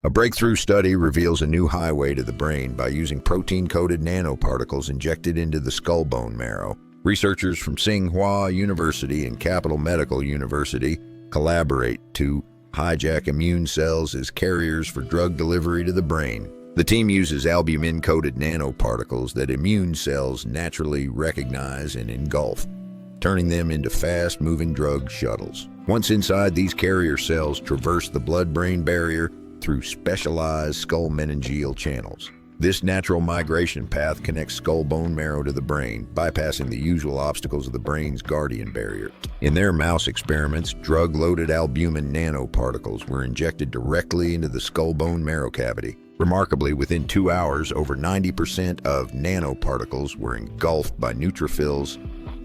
A breakthrough study reveals a new highway to the brain by using protein-coated nanoparticles injected into the skull bone marrow. Researchers from Tsinghua University and Capital Medical University collaborate to hijack immune cells as carriers for drug delivery to the brain. The team uses albumin-coated nanoparticles that immune cells naturally recognize and engulf, turning them into fast-moving drug shuttles. Once inside, these carrier cells traverse the blood-brain barrier through specialized skull-meningeal channels. This natural migration path connects skull bone marrow to the brain, bypassing the usual obstacles of the brain's guardian barrier. In their mouse experiments, drug-loaded albumin nanoparticles were injected directly into the skull bone marrow cavity. Remarkably, within 2 hours, over 90% of nanoparticles were engulfed by neutrophils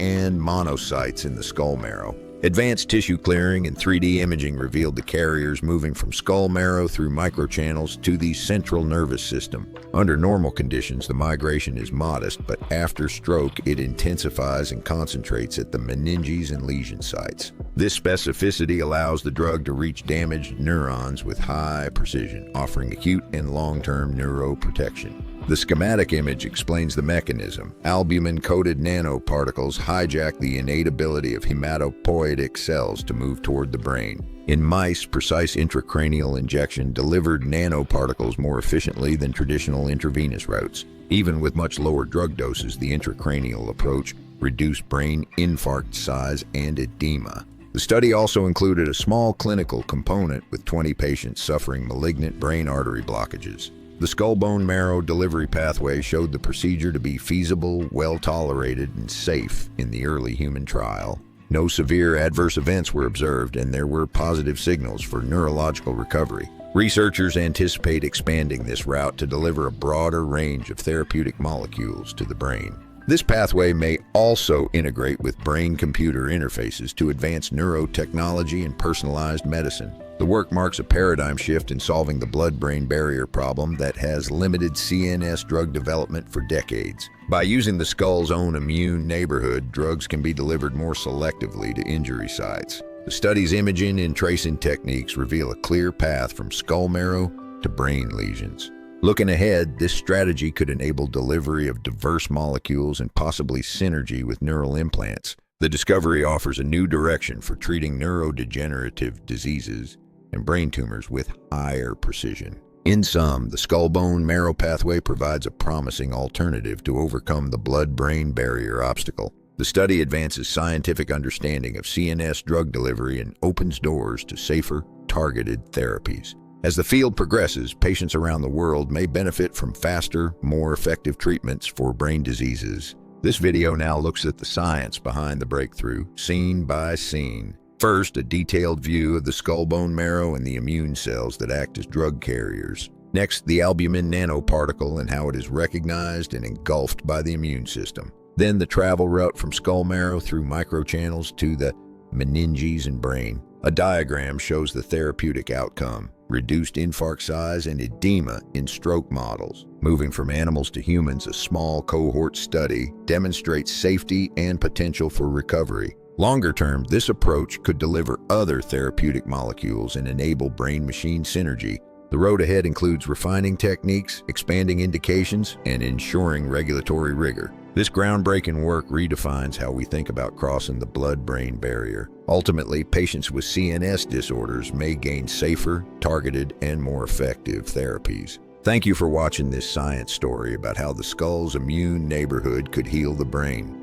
and monocytes in the skull marrow. Advanced tissue clearing and 3D imaging revealed the carriers moving from skull marrow through microchannels to the central nervous system. Under normal conditions, the migration is modest, but after stroke, it intensifies and concentrates at the meninges and lesion sites. This specificity allows the drug to reach damaged neurons with high precision, offering acute and long-term neuroprotection. The schematic image explains the mechanism. Albumin-coated nanoparticles hijack the innate ability of hematopoietic cells to move toward the brain. In mice, precise intracranial injection delivered nanoparticles more efficiently than traditional intravenous routes. Even with much lower drug doses, the intracranial approach reduced brain infarct size and edema. The study also included a small clinical component with 20 patients suffering malignant brain artery blockages. The skull bone marrow delivery pathway showed the procedure to be feasible, well-tolerated, and safe in the early human trial. No severe adverse events were observed, and there were positive signals for neurological recovery. Researchers anticipate expanding this route to deliver a broader range of therapeutic molecules to the brain. This pathway may also integrate with brain-computer interfaces to advance neurotechnology and personalized medicine. The work marks a paradigm shift in solving the blood-brain barrier problem that has limited CNS drug development for decades. By using the skull's own immune neighborhood, drugs can be delivered more selectively to injury sites. The study's imaging and tracing techniques reveal a clear path from skull marrow to brain lesions. Looking ahead, this strategy could enable delivery of diverse molecules and possibly synergy with neural implants. The discovery offers a new direction for treating neurodegenerative diseases and brain tumors with higher precision. In sum, the skull-bone marrow pathway provides a promising alternative to overcome the blood-brain barrier obstacle. The study advances scientific understanding of CNS drug delivery and opens doors to safer, targeted therapies. As the field progresses, patients around the world may benefit from faster, more effective treatments for brain diseases. This video now looks at the science behind the breakthrough, scene by scene. First, a detailed view of the skull bone marrow and the immune cells that act as drug carriers. Next, the albumin nanoparticle and how it is recognized and engulfed by the immune system. Then the travel route from skull marrow through microchannels to the meninges and brain. A diagram shows the therapeutic outcome: reduced infarct size and edema in stroke models. Moving from animals to humans, a small cohort study demonstrates safety and potential for recovery. Longer term, this approach could deliver other therapeutic molecules and enable brain-machine synergy. The road ahead includes refining techniques, expanding indications, and ensuring regulatory rigor. This groundbreaking work redefines how we think about crossing the blood-brain barrier. Ultimately, patients with CNS disorders may gain safer, targeted, and more effective therapies. Thank you for watching this science story about how the skull's immune neighborhood could heal the brain.